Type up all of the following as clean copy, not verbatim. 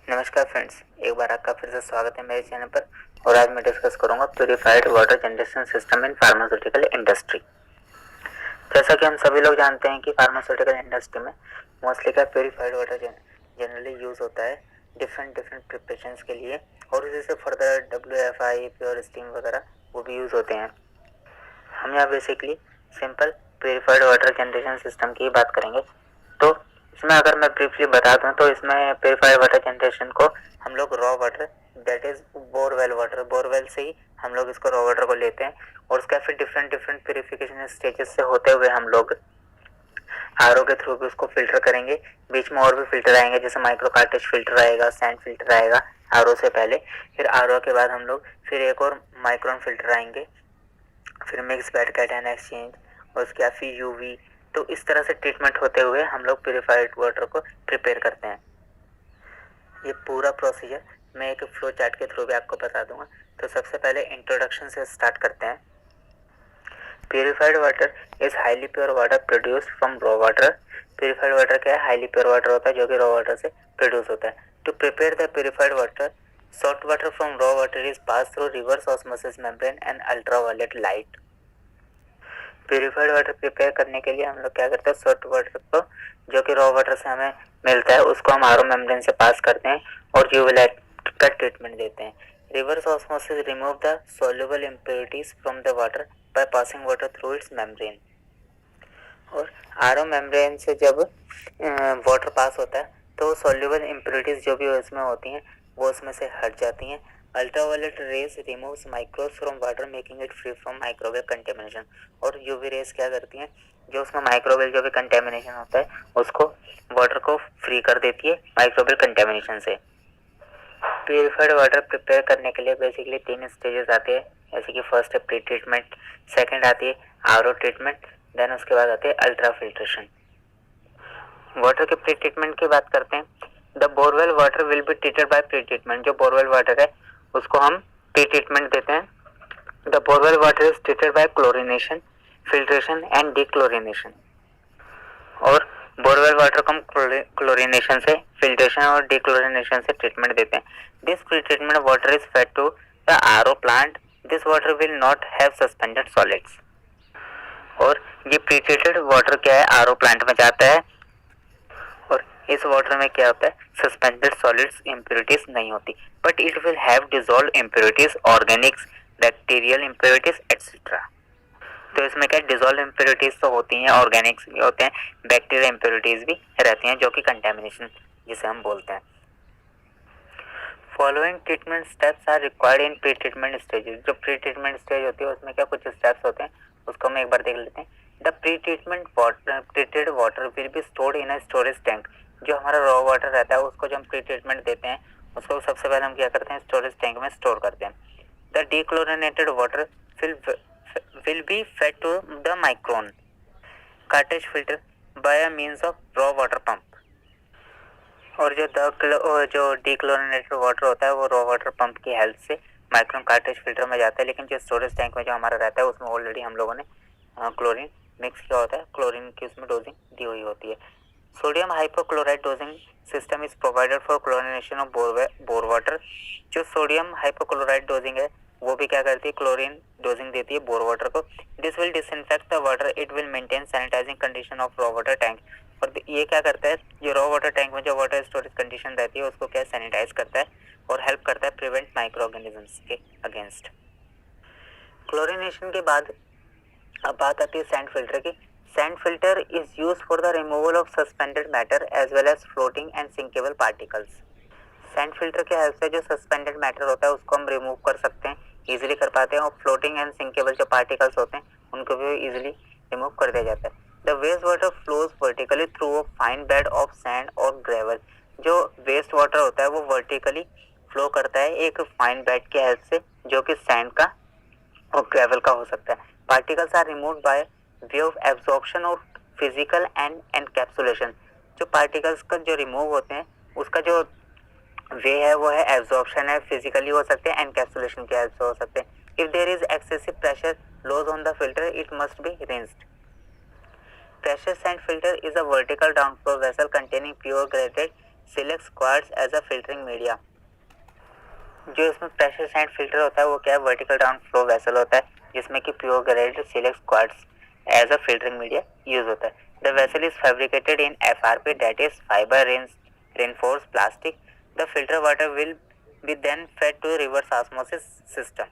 नमस्कार फ्रेंड्स, एक बार आपका फिर से स्वागत है मेरे चैनल पर। और आज मैं डिस्कस करूंगा purified water generation system in pharmaceutical industry. जैसा कि हम सभी लोग जानते हैं कि फार्मास्यूटिकल इंडस्ट्री में मोस्टली का प्यूरिफाइड वाटर जनरली यूज़ होता है डिफरेंट प्रिपरेशंस के लिए, और उसी से फर्दर WFI, प्योर स्टीम वगैरह वो भी यूज़ होते हैं। हम यहाँ basically simple purified water generation system की बात करेंगे। तो इसमें अगर मैं ब्रीफली बता दूं तो इसमें प्यूरिफाइड वाटर जनरेशन को हम लोग raw water, that is borewell water, borewell से ही हम लोग इसको रॉ वाटर को लेते हैं, और उसका फिर डिफरेंट प्यूरिफिकेशन स्टेजेस से होते हुए हम लोग आरओ के थ्रू भी उसको फिल्टर करेंगे। बीच में और भी फिल्टर आएंगे, जैसे माइक्रो कार्टेज फिल्टर आएगा, सैंड फिल्टर आएगा आरओ से पहले। फिर आरओ के बाद हम लोग फिर एक और माइक्रोन फिल्टर आएंगे, फिर मिक्स बेड कैटायन एक्सचेंज, और उसके बाद फिर यूवी। तो इस तरह से ट्रीटमेंट होते हुए हम लोग प्यूरिफाइड वाटर को प्रिपेयर करते हैं। ये पूरा प्रोसीजर मैं एक फ्लो चार्ट के थ्रू भी आपको बता दूंगा। तो सबसे पहले इंट्रोडक्शन से स्टार्ट करते हैं। Purified water is highly pure water produced from raw water. Purified water क्या है? हाईली प्योर वाटर होता है जो कि रॉ वाटर से प्रोड्यूस होता है। To prepare the purified water, salt water from raw water is pass through reverse osmosis membrane and ultraviolet light. Purified water prepare करने के लिए हम लोग क्या करते हैं, सॉल्ट वाटर को जो कि रॉ वाटर से हमें मिलता है उसको हम आरओ मेम्ब्रेन से पास करते हैं और यूवी लाइट का ट्रीटमेंट देते हैं। Reverse osmosis remove the soluble impurities from the water by passing water through it's membrane. और आरओ मेम्ब्रेन से जब वाटर पास होता है तो सॉल्युबल इम्प्योरिटीज जो भी उसमें होती हैं वो उसमें से हट जाती हैं। Ultraviolet rays removes microbes from water making it free from microwave contamination. और यूवी रेज क्या करती हैं, जो उसमें माइक्रोवेव जो भी कंटेमिनेशन होता है उसको वाटर को फ्री कर देती है माइक्रोवेव कंटेमिनेशन से। प्यूरिफाइड वाटर प्रिपेयर करने के लिए बेसिकली 3 स्टेजेस आते हैं, जैसे कि फर्स्ट है प्री ट्रीटमेंट, सेकेंड आती है आरओ ट्रीटमेंट, देन उसके बाद आती है अल्ट्रा फिल्ट्रेशन। वाटर के प्री ट्रीटमेंट की बात करते हैं। The borewell water will be treated by pre treatment. जो बोरवेल वाटर है उसको हम प्री ट्रीटमेंट देते हैं। The borewell water is treated by chlorination, filtration and dechlorination. और बोरवेल वाटर को हम क्लोरिनेशन से, फिल्ट्रेशन और डीक्लोरिनेशन से ट्रीटमेंट देते हैं। This pre treatment water is fed to the RO plant. This water will not have suspended solids. और ये प्री ट्रीटेड वाटर क्या है, आरओ प्लांट में जाता है, और इस वाटर में क्या होता है, सस्पेंडेड सॉलिड्स इम्प्योरिटीज नहीं होती, but it will have dissolve impurities, Organics, bacterial impurities etcetera. तो इसमें क्या डिसॉल्व इम्प्योरिटीज तो होती हैं, ऑर्गेनिक्स भी होते हैं, बैक्टीरियल इम्प्योरिटीज भी रहती हैं जो कि कंटेमिनेशन जिसे हम बोलते हैं। Following treatment steps are required in pre treatment stages. जो प्री ट्रीटमेंट स्टेज होती है उसमें क्या कुछ स्टेप्स होते हैं उसको हम एक बार देख लेते हैं। The pre treatment water, treated water will be stored in a storage tank. जो हमारा रॉ वाटर रहता है उसको जब हम प्री ट्रीटमेंट देते हैं उसको सबसे पहले हम क्या करते हैं, स्टोरेज टैंक में स्टोर करते हैं। The dechlorinated water will be fed to the micron cartridge filter by a means of raw water pump। और जो डीक्लोरिनेटेड वाटर होता है वो रॉ वाटर पंप की हेल्प से माइक्रोन कार्टेज फिल्टर में जाता है। लेकिन जो स्टोरेज टैंक में जो हमारा रहता है उसमें ऑलरेडी हम लोगों ने क्लोरीन मिक्स किया होता है, क्लोरीन की उसमें डोजिंग दी हुई होती है। Sodium hypochlorite dosing system is provided for chlorination of bore water. जो सोडियम हाइपोक्लोराइड डोजिंग है वो भी क्या करती है, क्लोरीन डोजिंग देती है बोर वाटर को। This will disinfect the water, it will maintain sanitising condition of raw water tank. और ये क्या करता है, जो रॉ वाटर टैंक में जो वाटर स्टोरेज कंडीशन रहती है उसको क्या सैनिटाइज करता है और हेल्प करता है प्रिवेंट माइक्रो ऑर्गेनिजम्स के अगेंस्ट। क्लोरिनेशन के बाद अब बात आती है सैंड फिल्टर की। Sand filter is use for the removal of suspended matter as well as floating and sinkable particles. Sand filter के हेल्प से जो सस्पेंडेड मैटर होता है उसको हम रिमूव कर सकते हैं, इजीली कर पाते हैं, और फ्लोटिंग एंड सिंकेबल जो पार्टिकल्स होते हैं उनको भी इजीली रिमूव कर दिया जाता है। The waste water flows vertically through a fine bed of sand और ग्रेवल। जो वेस्ट वाटर होता है वो वर्टिकली फ्लो करता है एक फाइन बेड की हेल्प से, जो कि सैंड का और ग्रेवल का हो सकता है। Particles are removed by way of absorption और फिजिकल एंड एनकैप्सुलेशन। जो पार्टिकल्स का जो रिमूव होते हैं उसका जो वे है वो है एब्जॉर्प्शन है, फिजिकली हो सकते हैं, एनकैप्सुलेशन के हेल्प से हो सकते हैं। If there is excessive pressure loss on the filter it must be rinsed. Pressure sand filter is a vertical downflow vessel containing pure graded selects quartz as a filtering media. जो इसमें pressure sand filter होता है वो क्या है, vertical down flow vessel होता है जिसमें कि pure grade selects quartz as a filtering media use होता है। The vessel is fabricated in FRP, that is fibre reinforce plastic. The filter water will be then fed to reverse osmosis system.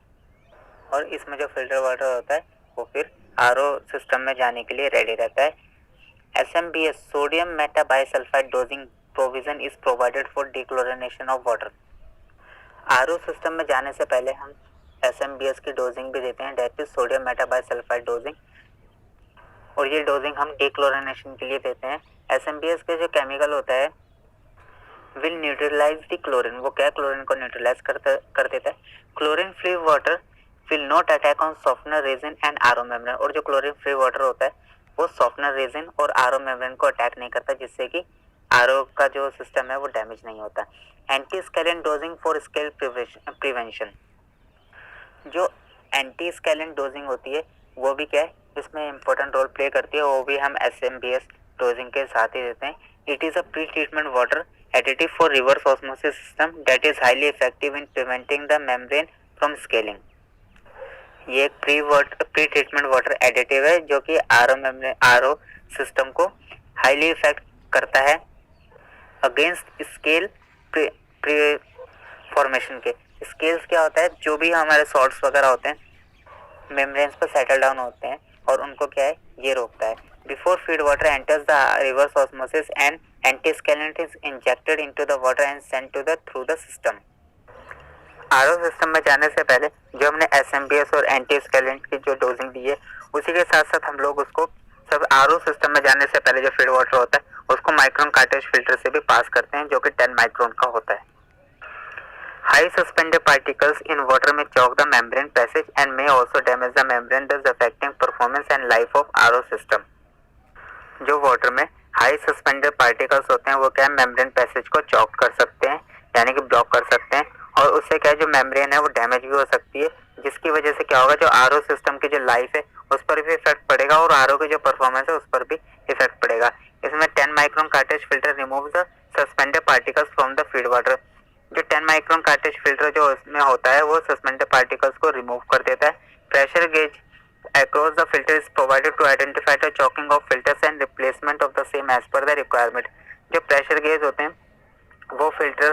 और इसमें जो filter water होता है वो फिर RO system में जाने के लिए रेडी रहता है। SMBS, sodium metabisulphite dosing provision is provided for dechlorination of water. RO system में जाने से पहले हम SMBS की डोजिंग भी देते हैं, that is sodium metabisulphite dosing, और ये डोजिंग हम डिक्लोरिनेशन के लिए देते हैं। SMBS के जो केमिकल होता है विल न्यूट्रलाइज द क्लोरीन, वो क्या क्लोरीन को न्यूट्रलाइज कर देता है। Chlorine free water will not attack on softener resin and RO membrane, और जो क्लोरीन फ्री वाटर होता है वो सॉफ्टनर रेजिन और RO मेम्ब्रेन को अटैक नहीं करता, जिससे कि RO का जो सिस्टम है वो डैमेज नहीं होता। Anti scalant dosing for scale prevention, जो एंटी स्केलेंट डोजिंग होती है वो भी क्या है, इसमें इंपॉर्टेंट रोल प्ले करती है, वो भी हम SMBS डोजिंग के साथ ही देते हैं। It is a pre treatment water additive for reverse osmosis system that is highly effective in preventing the membrane from scaling। ये एक प्री ट्रीटमेंट वाटर एडिटिव है जो कि RO सिस्टम को हाईली इफेक्ट करता है अगेंस्ट स्केल फॉर्मेशन के। Scales क्या होता है, जो भी हमारे सॉल्ट्स वगैरह होते हैं मेम्ब्रेन्स पर सेटल डाउन होते हैं और उनको क्या है ये रोकता है। Before feed water enters the reverse osmosis and antiscalant is injected into the water and sent to the through the system. RO system में जाने से पहले जो हमने SMBS और एंटीस्केलेंट की जो डोजिंग दी है उसी के साथ साथ हम लोग उसको सब RO सिस्टम में जाने से पहले जो फीड वाटर होता है उसको माइक्रोन कार्टेज फिल्टर से भी पास करते हैं जो कि 10 माइक्रोन का होता है। High suspended particles in water may choke the membrane passage and may also damage the membrane, thus affecting performance and life of RO system। जो वाटर में हाई सस्पेंडेड पार्टिकल्स होते हैं वो क्या है, मेम्ब्रेन पैसेज को चॉक कर सकते हैं यानी कि ब्लॉक कर सकते हैं, और उससे क्या है जो मेम्ब्रेन है वो डैमेज भी हो सकती है, जिसकी वजह से क्या होगा जो RO सिस्टम की जो लाइफ है उस पर भी इफेक्ट पड़ेगा और RO की जो परफॉर्मेंस है उस पर भी इफेक्ट पड़ेगा। इसमें 10 micron cartridge filter remove the suspended particles from the feed water. जो 10 माइक्रोन कार्टेज फिल्टर जो इसमें होता है वो सस्पेंडेड पार्टिकल्स को रिमूव कर देता है। Pressure gauge across the filter is provided to identify the choking of filters and replacement of the same as per the requirement। जो प्रेशर गेज होते हैं वो फिल्टर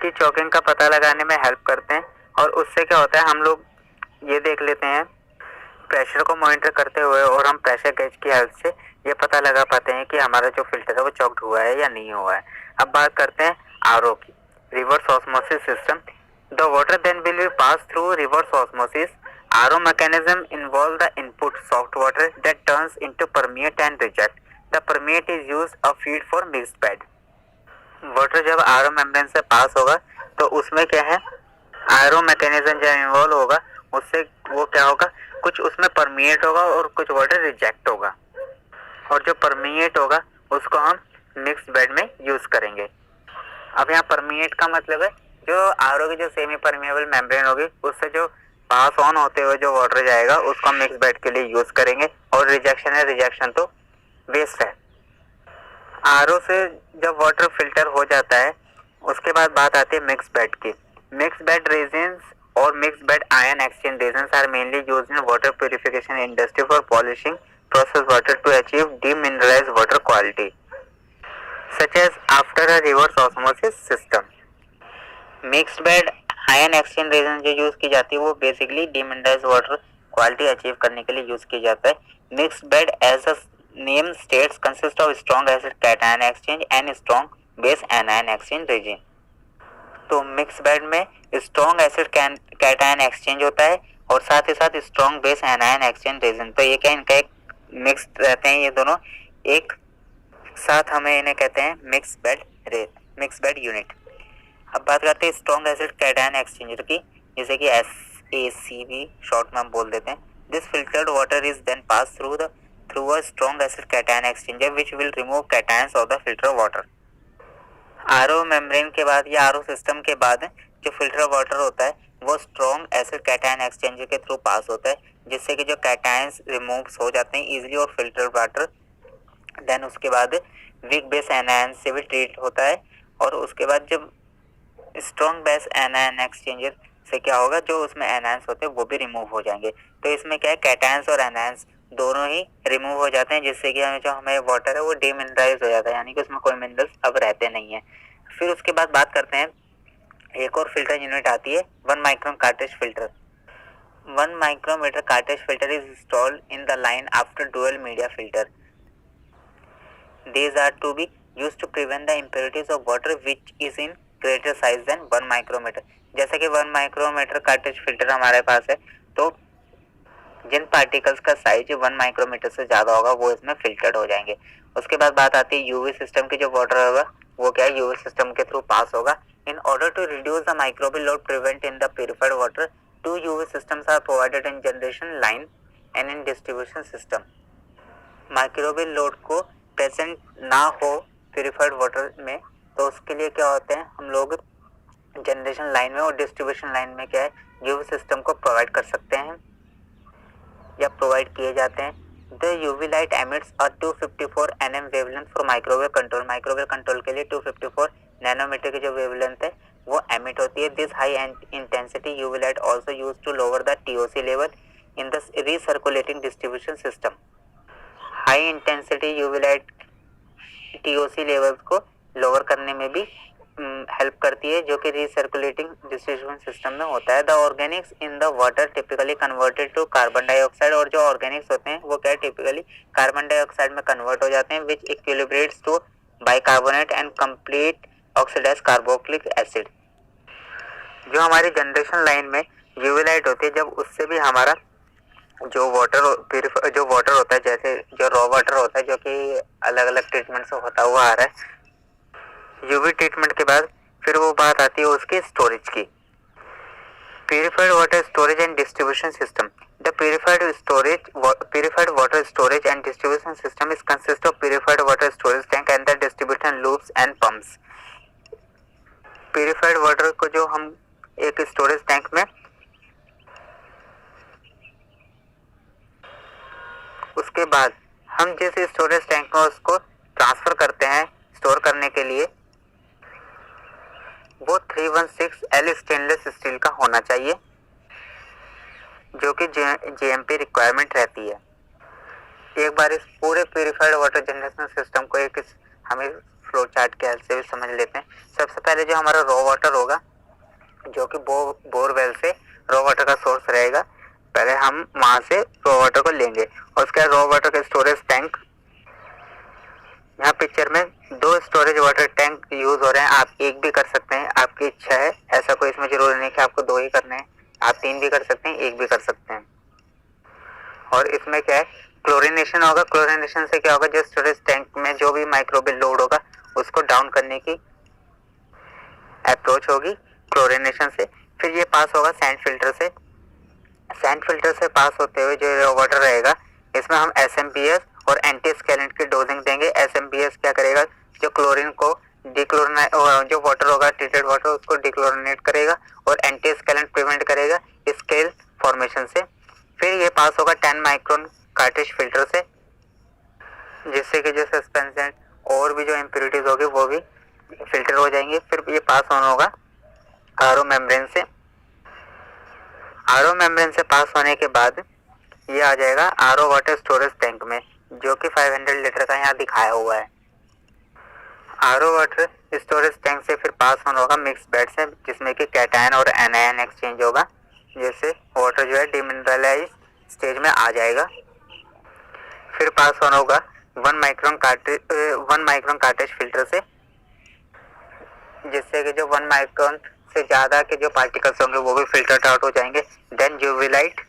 की चॉकिंग का पता लगाने में हेल्प करते हैं, और उससे क्या होता है हम लोग ये देख लेते हैं प्रेशर को मॉनिटर करते हुए, और हम प्रेशर गेज की हेल्प से ये पता लगा पाते हैं कि हमारा जो फिल्टर है वो चॉक्ड हुआ है या नहीं हुआ है। अब बात करते हैं RO की, reverse osmosis system. The water then will be pass through reverse osmosis. RO mechanism involve the input soft water that turns into permeate and reject। The permeate is used a feed for mixed bed। Water जब RO membrane से पास होगा तो उसमें क्या है RO mechanism जब involve होगा उससे वो क्या होगा, कुछ उसमें परमिएट होगा और कुछ वाटर रिजेक्ट होगा, और जो परमिएट होगा उसको हम मिक्स बेड में यूज करेंगे। अब यहाँ परमिएट का मतलब है जो RO की जो सेमी परमिएबल मेम्ब्रेन होगी उससे जो पास ऑन होते हुए जो वाटर जाएगा उसको हम मिक्स बेड के लिए यूज करेंगे, और रिजेक्शन है, रिजेक्शन तो वेस्ट है। RO से जब वाटर फिल्टर हो जाता है उसके बाद बात आती है मिक्स बेड की। मिक्स बेड रेजिन्स और mix bed ion exchange resins are mainly used in water purification industry for polishing process water to achieve demineralised water quality such as after a reverse osmosis system. Mix bed ion exchange resin जो use की जाती है वो basically demineralised water quality achieve करने के लिए use की जाता है। Mixed bed as a name states consist of strong acid cation exchange and strong base anion exchange resin. तो मिक्स बेड में स्ट्रॉन्ग एसिड कैटायन एक्सचेंज होता है और साथ ही साथ strong base anion exchange resin. तो ये क्या इनका एक मिक्स रहते हैं, ये दोनों एक साथ हमें इन्हें कहते हैं मिक्स बेड यूनिट। अब बात करते हैं स्ट्रॉन्ग एसिड कैटायन एक्सचेंजर की, जैसे कि SACV शॉर्ट में हम बोल देते हैं। This filtered water is then pass through a strong acid cation exchanger which will remove cations of the filter water. RO membrane के बाद या RO सिस्टम के बाद जो फिल्टर वाटर होता है वो स्ट्रॉन्ग एसिड कैटायन एक्सचेंजर के थ्रू पास होता है, जिससे कि जो कैटायंस रिमूव हो जाते हैं इजीली और फिल्टर वाटर देन उसके बाद वीक बेस एनायन से भी ट्रीट होता है। और उसके बाद जब स्ट्रॉन्ग बेस एनायन एक्सचेंजर से क्या होगा, जो उसमें एनायंस होते हैं वो भी रिमूव हो जाएंगे। तो इसमें क्या है, कैटायंस और एनायंस दोनों ही रिमूव हो जाते हैं, जिससे कि जो हमें वाटर है वो डीमिनरलाइज हो जाता है, यानी कि उसमें कोई मिनरल्स अब रहते नहीं है। फिर उसके बाद बात करते हैं, एक और फिल्टर यूनिट आती है 1 micron cartridge filter. 1 micrometer cartridge filter is installed in the line after dual media filter. These are to be used to prevent the impurities of water which is in greater size than 1 micrometer. जैसा कि 1 micrometer cartridge filter हमारे पास है, तो जिन particles का size 1 micrometer से ज़्यादा होगा वो इसमें फिल्टर्ड हो जाएंगे। उसके बाद बात आती है यूवी सिस्टम की, जो वाटर होगा वो क्या है, यूवी सिस्टम के थ्रू पास होगा। In order to reduce the microbial load prevent in the purified water, 2 UV systems are provided in generation line and in distribution system. Microbial load को present ना हो purified water में, तो उसके लिए क्या होते हैं, हम लोग जनरेशन लाइन में और डिस्ट्रीब्यूशन लाइन में क्या है, यूवी सिस्टम को प्रोवाइड कर सकते हैं या प्रोवाइड किए जाते हैं। The UV light emits a 254 nm wavelength for microwave control. Microwave control के लिए 254 नैनोमीटर की जो वेवलेंथ है वो एमिट होती है। This high intensity UV light also used to lower the TOC level in the recirculating distribution system. High intensity UV light TOC levels को lower करने में भी हेल्प करती है, जो कि रिसर्कुलेटिंग डिस्ट्रीब्यूशन सिस्टम में होता है। The organics in the water typically converted to carbon dioxide, और जो ऑर्गेनिक्स होते हैं वो क्या टिपिकली कार्बन डाइऑक्साइड में कन्वर्ट हो जाते हैं, which equilibrates to bicarbonate and complete oxidized carboxylic acid. जो हमारी जनरेशन लाइन में यूवी लाइट होती है, जब उससे भी हमारा जो वाटर होता है, जैसे जो रॉ वाटर होता है जो कि अलग अलग ट्रीटमेंट से होता हुआ आ रहा है, यूवी ट्रीटमेंट के बाद फिर वो बात आती है उसकी स्टोरेज की। Purified water storage and distribution system. The purified water storage and distribution system is consist of purified water storage tank and the distribution loops and pumps. Purified water को जो हम एक स्टोरेज टैंक में, उसके बाद हम जिस स्टोरेज टैंक में उसको ट्रांसफर करते हैं स्टोर करने के लिए, वो 316L स्टेनलेस स्टील का होना चाहिए, जो कि जीएमपी रिक्वायरमेंट रहती है। एक बार इस पूरे प्यूरिफाइड वाटर जनरेशन सिस्टम को एक हमें फ्लो चार्ट के हेल्प से भी समझ लेते हैं। सबसे पहले जो हमारा रॉ वाटर होगा, जो कि बोरवेल से रॉ वाटर का सोर्स रहेगा, पहले हम वहां से रॉ वाटर को लेंगे और उसके बाद रॉ वाटर का स्टोरेज टैंक। यहाँ पिक्चर में 2 स्टोरेज वाटर टैंक यूज हो रहे हैं, आप एक भी कर सकते हैं, आपकी इच्छा है, ऐसा कोई इसमें जरूरी नहीं कि आपको 2 ही करने हैं, आप 3 भी कर सकते हैं, 1 भी कर सकते हैं। और इसमें क्या है, क्लोरिनेशन होगा। क्लोरिनेशन से क्या होगा, जो स्टोरेज टैंक में जो भी माइक्रोबियल लोड होगा उसको डाउन करने की अप्रोच होगी क्लोरिनेशन से। फिर ये पास होगा सैंड फिल्टर से। सैंड फिल्टर से पास होते हुए जो वाटर रहेगा, इसमें हम SMPS और एंटी स्केलेंट की डोजिंग देंगे। SMPS क्या करेगा, जो क्लोरीन को जो वाटर होगा ट्रीटेड वाटर उसको डिक्लोरिनेट करेगा, और एंटी स्केलेंट प्रिवेंट करेगा स्केल फॉर्मेशन से। फिर ये पास होगा 10 माइक्रोन कार्ट्रिज फिल्टर से, जिससे कि जो सस्पेंशन और भी जो इम्प्योरिटीज होगी वो भी फिल्टर हो जाएंगे। फिर ये पास होना होगा RO मेम्ब्रेन से। RO मेम्ब्रेन से पास होने के बाद ये आ जाएगा RO वाटर स्टोरेज टैंक में, जो कि 500 लीटर का यहाँ दिखाया हुआ है। RO वाटर स्टोरेज टैंक से फिर पास होना होगा मिक्स बेड से, जिसमें कि कैटायन और एनायन एक्सचेंज होगा, जिससे वाटर जो है डिमिनरलाइज स्टेज में आ जाएगा। फिर पास होना होगा 1 माइक्रोन कार्ट्रिज फिल्टर से, जिससे कि जो 1 माइक्रोन से ज़्यादा के जो पार्टिकल्स होंगे वो भी फिल्टर आउट हो जाएंगे। देन यूवी लाइट,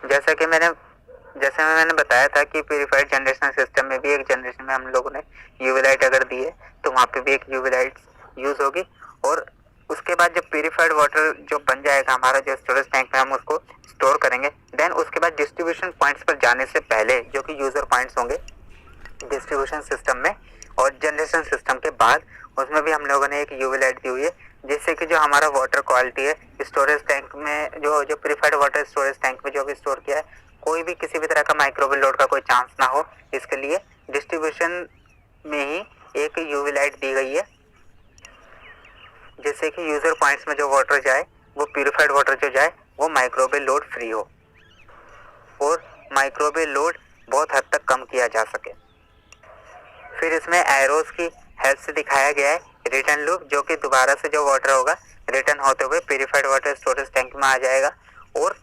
जैसे मैंने बताया था कि प्यूरिफाइड जनरेशन सिस्टम में भी एक जनरेशन में हम लोगों ने यूवी लाइट अगर दी है तो वहाँ पे भी एक यूवी लाइट यूज होगी। और उसके बाद जब प्यूरिफाइड वाटर जो बन जाएगा हमारा जो स्टोरेज टैंक में, हम उसको स्टोर करेंगे। देन उसके बाद डिस्ट्रीब्यूशन पॉइंट्स पर जाने से पहले, जो कि यूजर पॉइंट्स होंगे डिस्ट्रीब्यूशन सिस्टम में और जनरेशन सिस्टम के बाद, उसमें भी हम लोगों ने एक यूवी लाइट दी हुई है, जिससे कि जो हमारा वाटर क्वालिटी है स्टोरेज टैंक में, जो प्यूरिफाइड वाटर स्टोरेज टैंक में जो भी स्टोर किया है, कोई भी किसी भी तरह का माइक्रोबियल लोड का कोई चांस ना हो, इसके लिए डिस्ट्रीब्यूशन में ही एक यूवी लाइट दी गई है, जिससे कि यूजर पॉइंट्स में जो वाटर जाए, वो प्यूरिफाइड वाटर जो जाए वो माइक्रोवेव लोड फ्री हो और माइक्रोवेव लोड बहुत हद तक कम किया जा सके। फिर इसमें एरोस की हेल्प से दिखाया गया है रिटर्न लूप, जो कि दोबारा से जो वाटर होगा रिटर्न होते हुए प्यूरिफाइड वाटर स्टोरेज टैंक में आ जाएगा और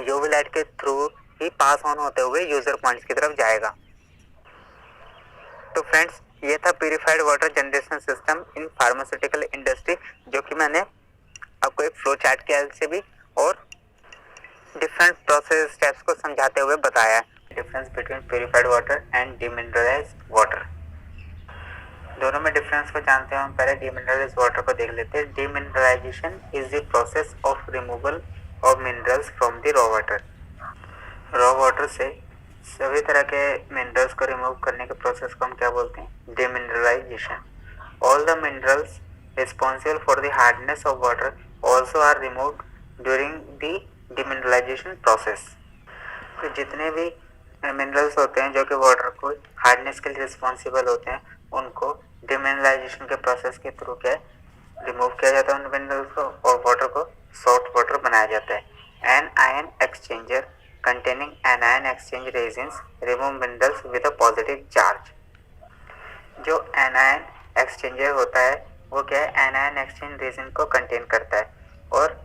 यूवी लाइट के थ्रू ही पास ऑन होते हुए यूजर पॉइंट्स की तरफ जाएगा। तो फ्रेंड्स, ये था purified water generation system in pharmaceutical industry, जो कि मैंने आपको एक फ्लो चार्ट के हेल्प से भी और डिफरेंट प्रोसेस स्टेप्स को समझाते हुए बताया है। Difference between purified water and demineralized water, दोनों में डिफरेंस को जानते हैं हम। पहले डीमिनरलाइज्ड वाटर को देख लेते हैं। Demineralisation is the process of removal of minerals from the raw water. Raw water से सभी तरह के मिनरल्स को रिमूव करने के प्रोसेस को हम क्या बोलते हैं? Demineralisation. All the minerals responsible for the hardness of water also are removed during the demineralisation process. तो जितने भी मिनरल्स होते हैं जो कि वाटर को हार्डनेस के लिए रिस्पॉन्सिबल होते हैं, उनको डीमिनरलाइजेशन के प्रोसेस के थ्रू क्या रिमूव किया जाता है उन मिनरल्स को, और वाटर को सॉफ्ट वाटर बनाया जाता है। Anion exchanger containing anion exchange resins remove minerals with a positive charge। जो anion exchanger होता है वो क्या है? anion exchange resin को कंटेन करता है और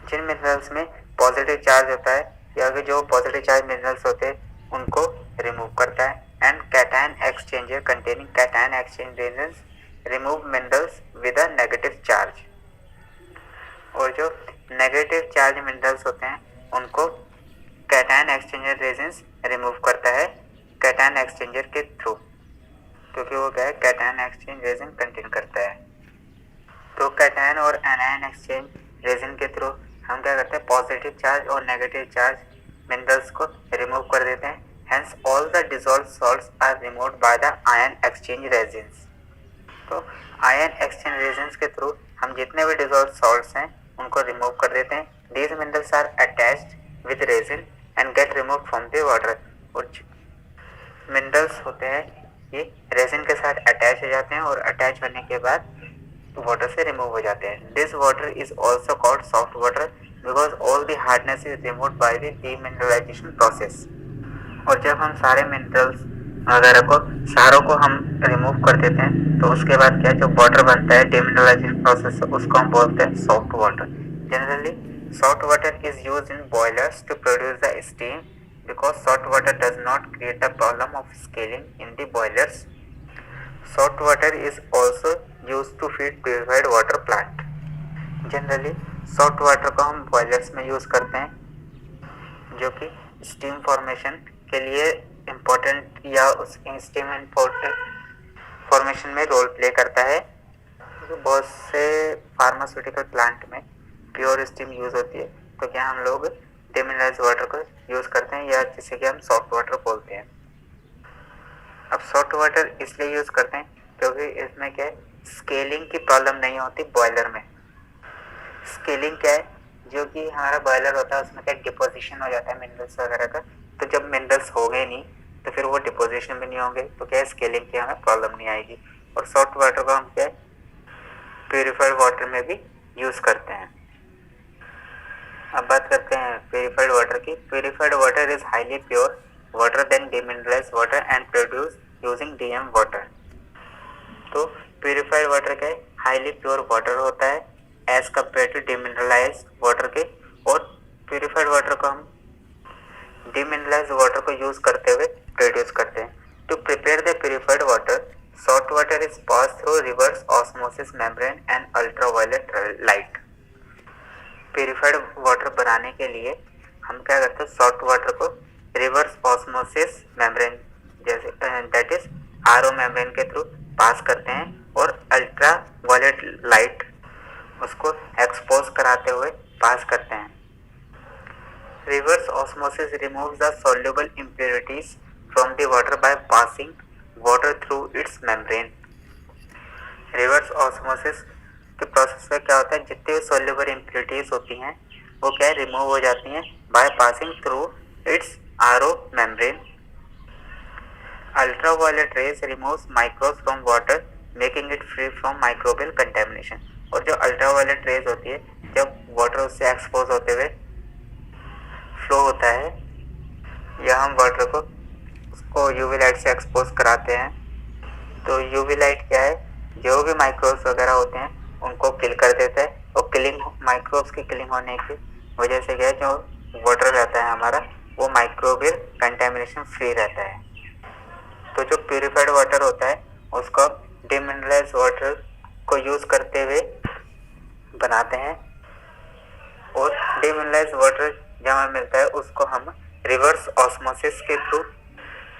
जिन मिनरल्स में पॉजिटिव चार्ज होता है या फिर जो पॉजिटिव चार्ज मिनरल्स होते हैं उनको रिमूव करता है। And cation exchanger containing cation exchange resins remove minerals with a negative charge. और जो नेगेटिव चार्ज मिनरल्स होते हैं उनको कैटायन एक्सचेंजर रेजिन्स रिमूव करता है कैटायन एक्सचेंजर के थ्रू, क्योंकि वो क्या है? कैटायन एक्सचेंज रेजिन कंटेन करता है। तो कैटायन और एनायन एक्सचेंज रेजिन के थ्रू हम क्या करते हैं? पॉजिटिव चार्ज और नेगेटिव चार्ज मिनरल्स को रिमूव कर देते हैं। Hence all the dissolved salts are removed by the ion exchange resins. तो आयन एक्सचेंज रेजिन्स के थ्रू हम जितने भी डिसॉल्व्ड सॉल्ट्स हैं उनको रिमूव कर देते हैं। These minerals are attached with resin and get removed from the water। और मिनरल्स होते हैं ये रेजिन के साथ अटैच हो जाते हैं और अटैच होने के बाद वाटर से रिमूव हो जाते हैं। This water is also called soft water because all the hardness is removed by the demineralisation process. और जब हम सारे मिनरल्स वगैरह को सारों को हम रिमूव कर देते हैं तो उसके बाद क्या जो वाटर बनता है डीमिनरलाइजेशन प्रोसेस से, उसको हम बोलते हैं soft water. Generally salt water is used in boilers to produce the steam because salt water does not create the problem of scaling in the boilers. Salt water is also used to feed purified water plant. Generally salt water को हम boilers में use करते हैं जो कि steam formation के लिए important या उस steam formation में रोल प्ले करता है। बहुत से फार्मास्यूटिकल प्लांट में प्योर स्टीम यूज होती है, तो क्या हम लोग डीमिनरलाइज्ड वाटर को यूज करते हैं या जिसे कि हम सॉफ्ट वाटर बोलते हैं। अब सॉफ्ट वाटर इसलिए यूज करते हैं क्योंकि इसमें क्या है? स्केलिंग की प्रॉब्लम नहीं होती बॉयलर में। स्केलिंग क्या है? जो कि हमारा बॉयलर होता है उसमें क्या डिपोजिशन हो जाता है मिनरल्स वगैरह का, तो जब मिनरल्स हो गए नहीं तो फिर वो डिपोजिशन भी नहीं होंगे, तो क्या है? स्केलिंग की हमें प्रॉब्लम नहीं आएगी। और सॉफ्ट वाटर को हम क्या है? प्यूरिफाइड वाटर में भी यूज करते हैं। अब बात करते हैं प्यूरिफाइड वाटर की। Purified water is highly pure water than demineralized water and produce using DM water. तो प्यूरिफाइड वाटर क्या है? हाईली प्योर वाटर होता है as compare to demineralized water के, और प्यूरिफाइड वाटर को हम डीमिनरलाइज्ड वाटर को यूज करते हुए प्रोड्यूस करते हैं। To prepare the purified water salt water is pass through reverse osmosis membrane and ultraviolet light. Purified water बनाने के लिए हम क्या करते हैं? सॉल्ट वाटर को रिवर्स ऑस्मोसिस मेम्ब्रेन जैसे दैट इज आरओ मेम्ब्रेन के थ्रू पास करते हैं और अल्ट्रा वायलेट लाइट उसको एक्सपोज कराते हुए पास करते हैं। Reverse osmosis removes the soluble impurities from the water by passing water through it's membrane. Reverse osmosis के प्रोसेस में क्या होता है? जितने भी सॉल्युबल इम्प्योरिटीज होती हैं वो क्या है? रिमूव हो जाती हैं by passing through it's RO membrane. Ultraviolet rays removes microbes from water making it free from microbial contamination. और जो अल्ट्रावायलेट रेज होती है, जब वाटर उससे एक्सपोज होते हुए फ्लो होता है या हम वाटर को उसको यूवी लाइट से एक्सपोज कराते हैं, तो यूवी लाइट क्या है, जो भी माइक्रोब्स वगैरह होते हैं उनको किल कर देता है। और किलिंग माइक्रोब्स की किलिंग होने की वजह से क्या है, जो वाटर रहता है हमारा वो माइक्रोबियल कंटेमिनेशन फ्री रहता है। तो जो प्यूरिफाइड वाटर होता है उसको डिमिनरलाइज वाटर को यूज करते हुए बनाते हैं। और डिमिनरलाइज वाटर जब हमें मिलता है उसको हम रिवर्स ऑस्मोसिस के थ्रू,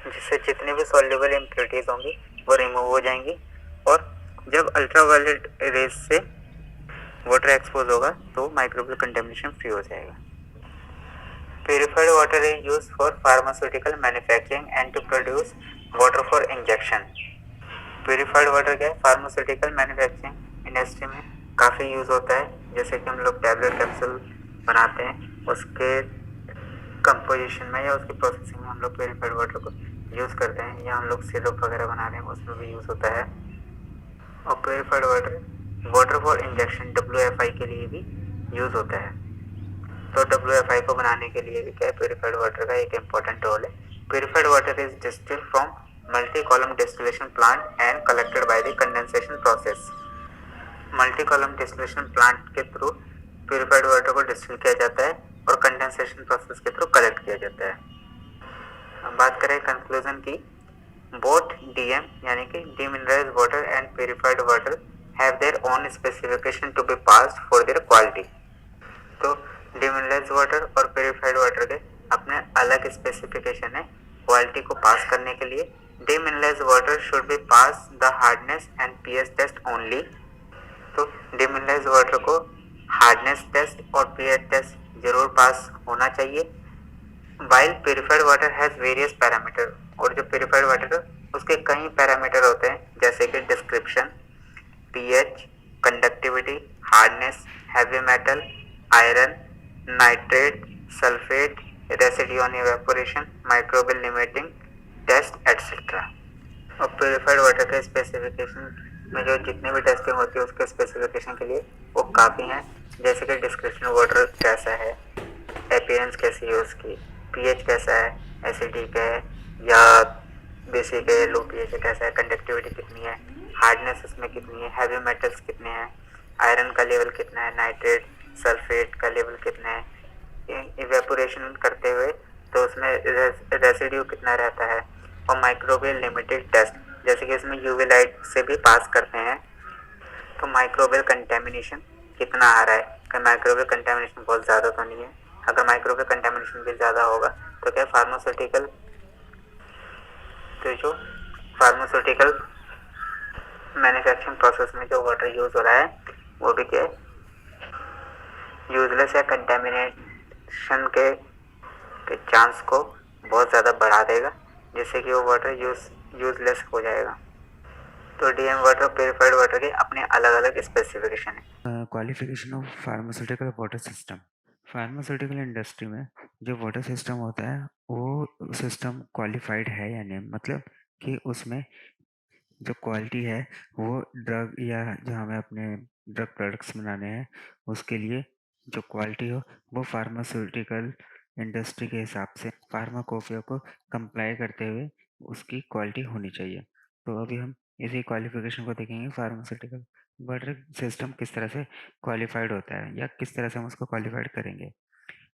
जिससे जितनी भी सॉल्युबल इम्प्योरिटीज होंगी वो रिमूव हो जाएंगी। और जब अल्ट्रावायलेट रेज से वाटर एक्सपोज होगा तो माइक्रोबियल कंटेमिनेशन फ्री हो जाएगा। Purified water is use for pharmaceutical manufacturing and to produce water for injection. Purified water क्या है, फार्मास्यूटिकल मैन्युफैक्चरिंग इंडस्ट्री में काफ़ी यूज़ होता है। जैसे कि हम लोग टैबलेट कैप्सूल बनाते हैं, उसके कंपोजिशन में या उसकी प्रोसेसिंग में हम लोग प्यूरिफाइड वाटर को यूज़ करते हैं, या हम लोग सिरप वगैरह बना रहे हैं उसमें भी यूज़ होता है। और purified water water for injection WFI के लिए भी यूज़ होता है। तो WFI को बनाने के लिए भी क्या है, प्यूरिफाइड वाटर का एक इम्पॉर्टेंट रोल है। Purified water is distilled from multi column distillation plant and collected by the condensation process. Multi column distillation plant के थ्रू प्यूरिफाइड वाटर को डिस्टिल किया जाता है और कंडेंसेशन प्रोसेस के थ्रू कलेक्ट किया जाता है। अब बात करें कंक्लूजन की, बोथ DM यानी कि demineralized water and purified water have their own specification to be passed for their quality. तो डीमिनरलाइज्ड वाटर और प्यूरिफाइड वाटर के अपने अलग स्पेसिफिकेशन है क्वालिटी को पास करने के लिए। Demineralized water should be pass the hardness and pH test only. तो डीमिनरलाइज्ड वाटर को हार्डनेस टेस्ट और pH टेस्ट जरूर पास होना चाहिए। While purified water has various parameter, और जो प्यूरिफाइड वाटर है उसके कई पैरामीटर होते हैं, जैसे कि description, pH, conductivity, hardness, heavy metal, iron, nitrate, sulphate, residue on evaporation, microbial limiting test etcetera. और प्यूरिफाइड वाटर के स्पेसिफिकेशन में जो जितने भी टेस्टिंग होती है उसके स्पेसिफिकेशन के लिए वो काफ़ी हैं। जैसे कि डिस्क्रिप्शन वाटर कैसा है, अपीयरेंस कैसी है उसकी, pH कैसा है, एसिडिक है या बेसिक है, लो pH है, कैसा है, कंडक्टिविटी कितनी है, हार्डनेस उसमें कितनी है, हैवी मेटल्स कितने हैं, आयरन का लेवल कितना है, नाइट्रेट सल्फेट का लेवल कितना है, इवेपोरेशन करते हुए तो उसमें रेसिड्यू कितना रहता है। और माइक्रोबियल लिमिटेड टेस्ट, जैसे कि इसमें यूवी लाइट से भी पास करते हैं, तो माइक्रोबियल कंटेमिनेशन कितना आ रहा है, कि माइक्रोबियल कंटेमिनेशन बहुत ज़्यादा तो नहीं है। अगर माइक्रोबियल कंटेमिनेशन भी ज़्यादा होगा तो क्या फार्मास्यूटिकल, तो जो फार्मास्यूटिकल मैन्युफैक्चरिंग प्रोसेस में जो वाटर यूज़ हो रहा है वो भी क्या यूजलेस या कंटेमिनेशन के चांस को बहुत ज़्यादा बढ़ा देगा, जिससे कि वो वाटर यूजलेस हो जाएगा। तो DM वाटर और प्योरीफाइड वाटर के अपने अलग अलग स्पेसिफिकेशन है। Qualification of pharmaceutical water system. Pharmaceutical industry में जो वाटर सिस्टम होता है वो सिस्टम क्वालिफाइड है या नहीं, मतलब कि उसमें जो क्वालिटी है वो ड्रग या जो हमें अपने ड्रग प्रोडक्ट्स बनाने हैं उसके लिए जो क्वालिटी हो वो फार्मास्यूटिकल इंडस्ट्री के हिसाब से फार्माकोपिया को कंप्लाई करते हुए उसकी क्वालिटी होनी चाहिए। तो अभी हम इसी क्वालिफिकेशन को देखेंगे, फार्मास्यूटिकल वाटर सिस्टम किस तरह से क्वालिफाइड होता है या किस तरह से हम उसको क्वालिफाइड करेंगे।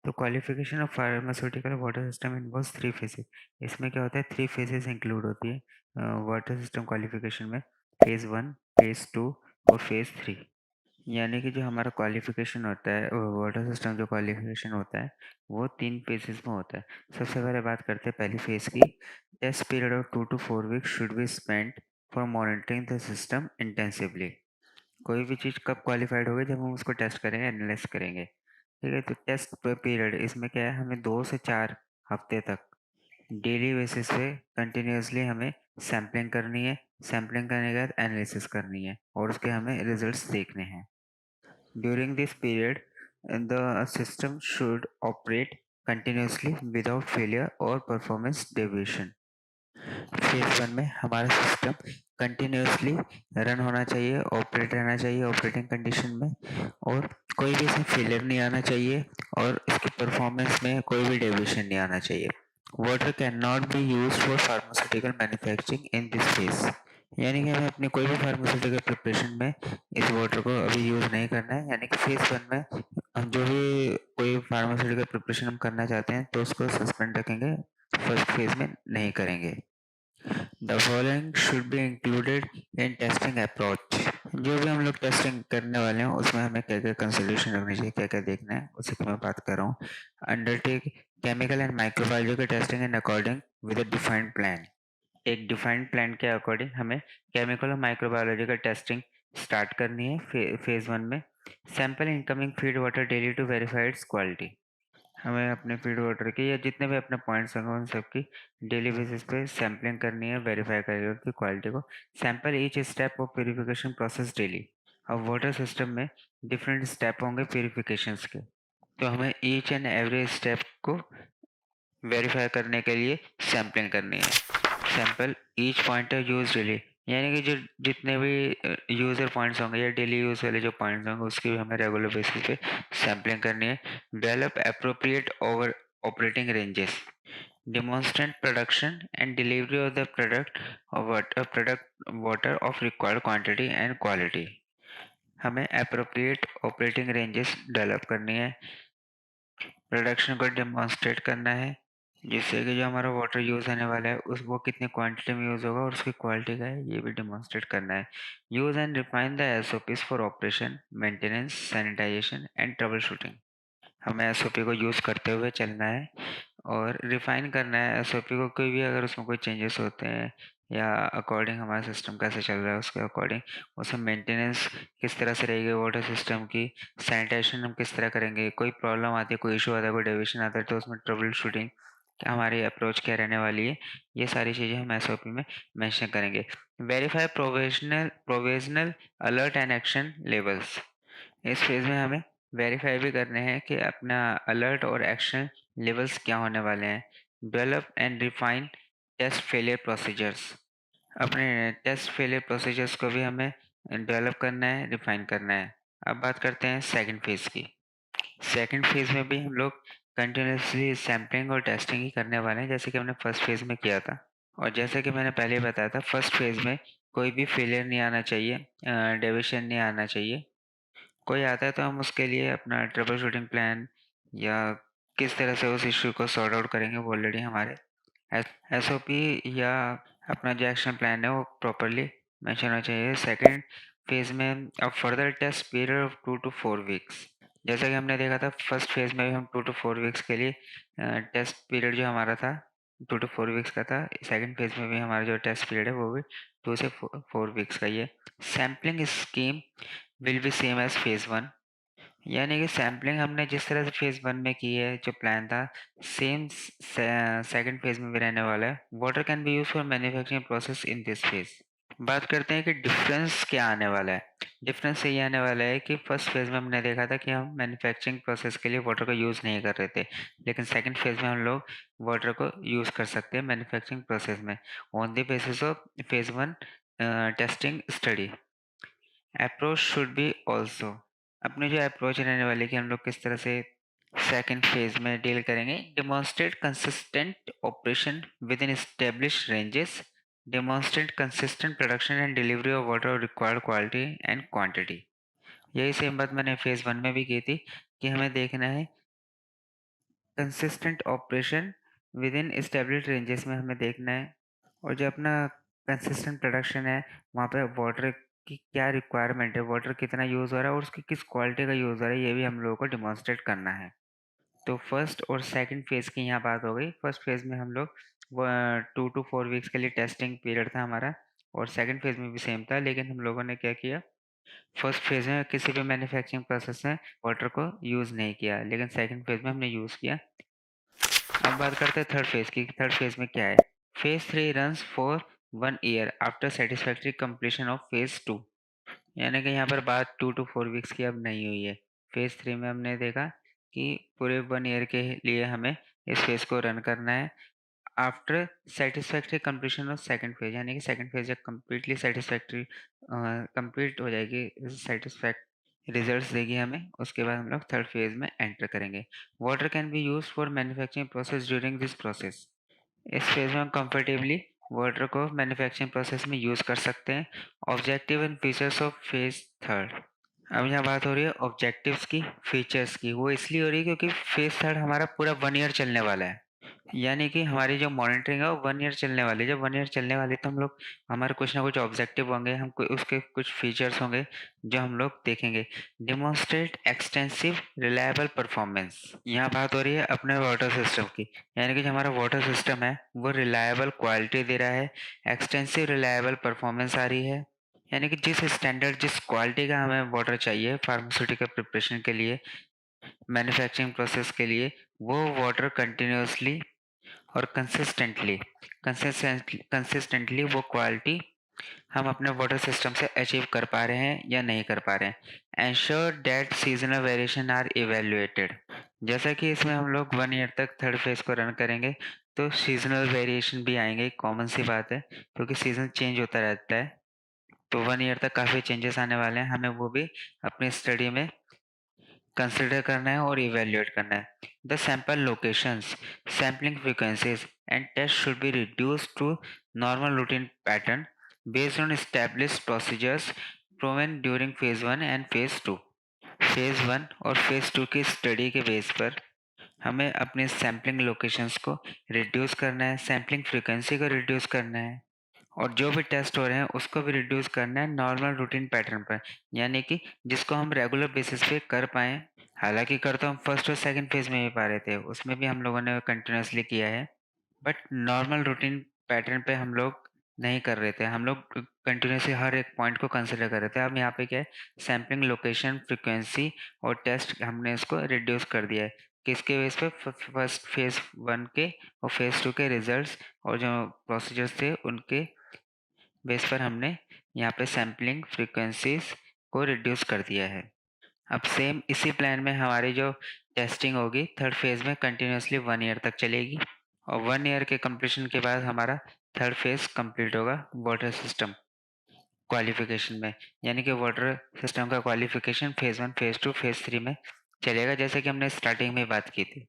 तो qualification of pharmaceutical water system involves 3 phases. इसमें क्या होता है, 3 फेजेस इंक्लूड होती है वाटर सिस्टम क्वालिफिकेशन में, फेज़ 1, फेज़ 2 और फेज़ 3। यानी कि जो हमारा क्वालिफिकेशन होता है वाटर सिस्टम जो क्वालिफिकेशन होता है वो 3 फेजेस में होता है। सबसे पहले बात करते हैं पहली फेज़ की। Test period of 2 to 4 weeks should be spent for monitoring the system intensively. कोई भी चीज़ कब क्वालिफाइड होगी, जब हम उसको टेस्ट करेंगे, एनालाइज करेंगे। ठीक है, तो टेस्ट पीरियड इसमें क्या है, हमें 2 से 4 हफ्ते तक डेली बेसिस पे कंटिन्यूसली हमें सैम्पलिंग करनी है। सैम्पलिंग करने के बाद एनालिसिस करनी है और उसके हमें रिजल्ट्स देखने हैं। During this period the system should operate continuously without failure और परफॉर्मेंस डेविएशन। फेज 1 में हमारा सिस्टम कंटिन्यूअसली रन होना चाहिए, ऑपरेट रहना चाहिए ऑपरेटिंग कंडीशन में, और कोई भी इसमें फेलियर नहीं आना चाहिए, और इसकी परफॉर्मेंस में कोई भी डेविएशन नहीं आना चाहिए। Water can not be used for pharmaceutical manufacturing in this phase. यानी कि हमें अपनी कोई भी फार्मास्यूटिकल प्रिपरेशन में इस वाटर को अभी यूज़ नहीं करना है। यानी कि फेज 1 में हम जो भी कोई फार्मास्यूटिकल प्रिपरेशन हम करना चाहते हैं तो उसको सस्पेंड रखेंगे, फर्स्ट फेज में नहीं करेंगे। The following should be included in testing approach। जो भी हम लोग टेस्टिंग करने वाले हैं उसमें हमें क्या क्या कंसिडरेशन रखनी चाहिए, क्या क्या देखना है, उसी की मैं बात कर रहा हूँ। Undertake chemical and microbiological testing in according with a defined plan. एक डिफाइंड प्लान के अकॉर्डिंग हमें केमिकल और माइक्रोबायोलॉजिकल टेस्टिंग स्टार्ट करनी है फेज 1 में। Sample incoming feed water daily to verify its quality. हमें अपने फीड वाटर की या जितने भी अपने पॉइंट्स होंगे उन सबकी डेली बेसिस पे सैम्पलिंग करनी है, वेरीफाई करनी है उनकी क्वालिटी को। Sample each step of purification process daily. अब वाटर सिस्टम में डिफरेंट स्टेप होंगे प्यूरिफिकेशंस के, तो हमें ईच एंड एवरी स्टेप को वेरीफाई करने के लिए सैम्पलिंग करनी है। Sample each point use daily, यानी कि जो जितने भी यूज़र पॉइंट्स होंगे या डेली यूज़ वाले जो पॉइंट्स होंगे उसकी भी हमें रेगुलर बेसिस पे सैम्पलिंग करनी है। Develop appropriate over operating ranges. Demonstrate production and delivery of the product water of required quantity and quality। हमें appropriate operating ranges डेवलप करनी है, प्रोडक्शन को डेमोन्स्ट्रेट करना है, जिससे कि जो हमारा वाटर यूज़ होने वाला है उस वो कितनी क्वांटिटी में यूज़ होगा और उसकी क्वालिटी का है ये भी डेमोन्स्ट्रेट करना है। Use and refine the SOPs for operation, maintenance, sanitisation and trouble shooting. हमें एसओपी को यूज़ करते हुए चलना है और रिफाइन करना है एसओपी को। कोई भी अगर उसमें कोई चेंजेस होते हैं या अकॉर्डिंग हमारा सिस्टम कैसे चल रहा है उसके अकॉर्डिंग उसमें मेंटेनेंस किस तरह से रहेगी वाटर सिस्टम की, सैनिटाइजेशन हम किस तरह करेंगे, कोई प्रॉब्लम आती है, कोई इशू आता है, कोई डेविएशन आता है तो उसमें ट्रबल शूटिंग क्या हमारी अप्रोच क्या रहने वाली है, ये सारी चीज़ें हम एसओपी में मेंशन करेंगे। Verify provisional alert and action levels. इस फेज में हमें वेरीफाई भी करने हैं कि अपना अलर्ट और एक्शन लेवल्स क्या होने वाले हैं। Develop and refine test failure procedures. अपने टेस्ट फेलियर प्रोसीजर्स को भी हमें डेवलप करना है, रिफाइन करना है। अब बात करते हैं सेकंड फेज की। सेकंड फेज में भी हम लोग कंटिन्यूसली सैम्पलिंग और टेस्टिंग ही करने वाले हैं जैसे कि हमने फर्स्ट फेज में किया था। और जैसे कि मैंने पहले बताया था फर्स्ट फेज में कोई भी फेलियर नहीं आना चाहिए, डेविएशन नहीं आना चाहिए। कोई आता है तो हम उसके लिए अपना ट्रबल शूटिंग प्लान या किस तरह से उस इश्यू को सॉर्ट आउट करेंगे वो ऑलरेडी हमारे एसओपी या अपना जो एक्शन प्लान है वो प्रॉपरली मेंशन होना चाहिए। सेकंड फेज में अब further test period of 2 to 4 weeks. जैसा कि हमने देखा था फर्स्ट फेज में भी हम 2 to 4 वीक्स के लिए टेस्ट पीरियड जो हमारा था 2 to 4 वीक्स का था। सेकंड फेज में भी हमारा जो टेस्ट पीरियड है वो भी 2 से 4 वीक्स का ही है। Sampling scheme will be same as phase 1। यानी कि सैम्पलिंग हमने जिस तरह से फेज 1 में की है जो प्लान था सेम सेकंड फेज में भी रहने वाला है। Water can be use for manufacturing process in this phase. बात करते हैं कि डिफरेंस क्या आने वाला है। डिफरेंस ये आने वाला है कि फर्स्ट फेज में हमने देखा था कि हम मैन्युफैक्चरिंग प्रोसेस के लिए वाटर को यूज़ नहीं कर रहे थे, लेकिन सेकंड फेज में हम लोग वाटर को यूज़ कर सकते हैं मैन्युफैक्चरिंग प्रोसेस में on the basis of phase 1 testing study. Approach should be also. अपनी जो अप्रोच रहने वाली है कि हम लोग किस तरह से सेकंड फेज में डील करेंगे। Demonstrate consistent operation with in establish ranges. Demonstrate consistent production and delivery of water of required quality and quantity. यही सेम बात मैंने फेज 1 में भी की थी कि हमें देखना है consistent operation with in establish ranges में हमें देखना है, और जो अपना कंसिस्टेंट प्रोडक्शन है वहाँ पे वाटर की क्या रिक्वायरमेंट है, वाटर कितना यूज़ हो रहा है और उसकी किस क्वालिटी का यूज़ हो रहा है ये भी हम लोगों को डिमॉन्स्ट्रेट करना है। तो फर्स्ट और सेकंड फेज़ की यहाँ बात हो गई। फर्स्ट फेज़ में हम लोग 2 to 4 वीक्स के लिए टेस्टिंग पीरियड था हमारा, और सेकंड फेज़ में भी सेम था, लेकिन हम लोगों ने क्या किया फर्स्ट फेज़ में किसी भी मैन्युफैक्चरिंग प्रोसेस में वाटर को यूज़ नहीं किया, लेकिन सेकंड फेज़ में हमने यूज़ किया। अब बात करते हैं थर्ड फेज़ की। थर्ड फेज़ में क्या है। Phase 3 runs for 1 year after satisfactory completion of phase 2। यानी कि यहाँ पर बात 2 to 4 वीक्स की अब नहीं हुई है। फेज़ 3 में हमने देखा कि पूरे 1 ईयर के लिए हमें इस फेज़ को रन करना है after satisfactory completion of second phase, यानी कि सेकंड फेज जब कम्प्लीटली सेटिस्फैक्ट्री कंप्लीट हो जाएगी, सेटिस्फैक्ट रिजल्ट्स देगी हमें, उसके बाद हम लोग थर्ड फेज में एंटर करेंगे। Water can be use for manufacturing process during this process. इस फेज में हम कंफर्टेबली वाटर को मैन्युफैक्चरिंग प्रोसेस में यूज कर सकते हैं। Objective and features of phase third. अब यहाँ बात हो रही है ऑब्जेक्टिव्स की, फीचर्स की। वो इसलिए हो रही है क्योंकि फेज थर्ड हमारा पूरा 1 ईयर चलने वाला है, यानी कि हमारी जो मॉनिटरिंग है वो 1 ईयर चलने वाली है। जब 1 ईयर चलने वाली है तो हम लोग, हमारे कुछ ना कुछ ऑब्जेक्टिव होंगे, हम उसके कुछ फीचर्स होंगे जो हम लोग देखेंगे। Demonstrate extensive reliable performance. यहाँ बात हो रही है अपने वाटर सिस्टम की, यानी कि जो हमारा वाटर सिस्टम है वो रिलायबल क्वालिटी दे रहा है, एक्सटेंसिव रिलायबल परफॉर्मेंस आ रही है, यानी कि जिस स्टैंडर्ड, जिस क्वालिटी का हमें वाटर चाहिए फार्मास्यूटिकल प्रिपरेशन के लिए, मैन्युफैक्चरिंग प्रोसेस के लिए, वो वाटर कंटिन्यूसली और कंसिस्टेंटली वो क्वालिटी हम अपने वाटर सिस्टम से अचीव कर पा रहे हैं या नहीं कर पा रहे हैं। Ensure that seasonal variation are evaluated. जैसा कि इसमें हम लोग 1 ईयर तक थर्ड फेज को रन करेंगे तो सीजनल वेरिएशन भी आएंगे, कॉमन सी बात है क्योंकि सीजन चेंज होता रहता है। तो 1 ईयर तक काफ़ी चेंजेस आने वाले हैं, हमें वो भी अपनी स्टडी में कंसिडर करना है और इवेल्युएट करना है। The sample locations, sampling frequencies and test should be reduced to normal routine pattern based on established procedures proven during phase 1 and phase 2। Phase 1 और फेज 2 की स्टडी के बेस पर हमें अपने सैम्पलिंग लोकेशंस को रिड्यूस करना है, सैम्पलिंग फ्रीक्वेंसी को रिड्यूस करना है, और जो भी टेस्ट हो रहे हैं उसको भी रिड्यूस करना है नॉर्मल रूटीन पैटर्न पर, यानी कि जिसको हम रेगुलर बेसिस पे कर पाएँ। हालाँकि कर तो हम फर्स्ट और सेकंड फेज़ में भी पा रहे थे, उसमें भी हम लोगों ने कंटिन्यूअसली किया है, बट नॉर्मल रूटीन पैटर्न पे हम लोग नहीं कर रहे थे। हम लोग कंटिन्यूअसली हर एक पॉइंट को कंसिडर कर रहे थे। अब यहाँ पे क्या है, सैम्पलिंग लोकेशन, फ्रीक्वेंसी और टेस्ट हमने इसको रिड्यूस कर दिया है। किसके बेस पे? फर्स्ट फेज़ 1 के और फेज़ 2 के रिजल्ट्स और जो प्रोसीजर्स थे उनके बेस पर हमने यहाँ पे सैम्पलिंग फ्रीक्वेंसीज को रिड्यूस कर दिया है। अब सेम इसी प्लान में हमारी जो टेस्टिंग होगी थर्ड फेज में कंटिन्यूसली 1 ईयर तक चलेगी, और 1 ईयर के कंप्लीशन के बाद हमारा थर्ड फेज कंप्लीट होगा वाटर सिस्टम क्वालिफिकेशन में, यानी कि वाटर सिस्टम का क्वालिफिकेशन फेज 1, फेज 2, फेज 3 में चलेगा, जैसे कि हमने स्टार्टिंग में बात की थी।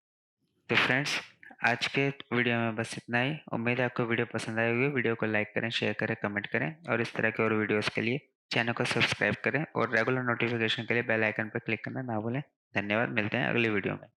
तो फ्रेंड्स, आज के वीडियो में बस इतना ही। उम्मीद है आपको वीडियो पसंद आई होगी। वीडियो को लाइक करें, शेयर करें, कमेंट करें, और इस तरह के और वीडियोस के लिए चैनल को सब्सक्राइब करें और रेगुलर नोटिफिकेशन के लिए बेल आइकन पर क्लिक करना ना भूलें। धन्यवाद, मिलते हैं अगली वीडियो में।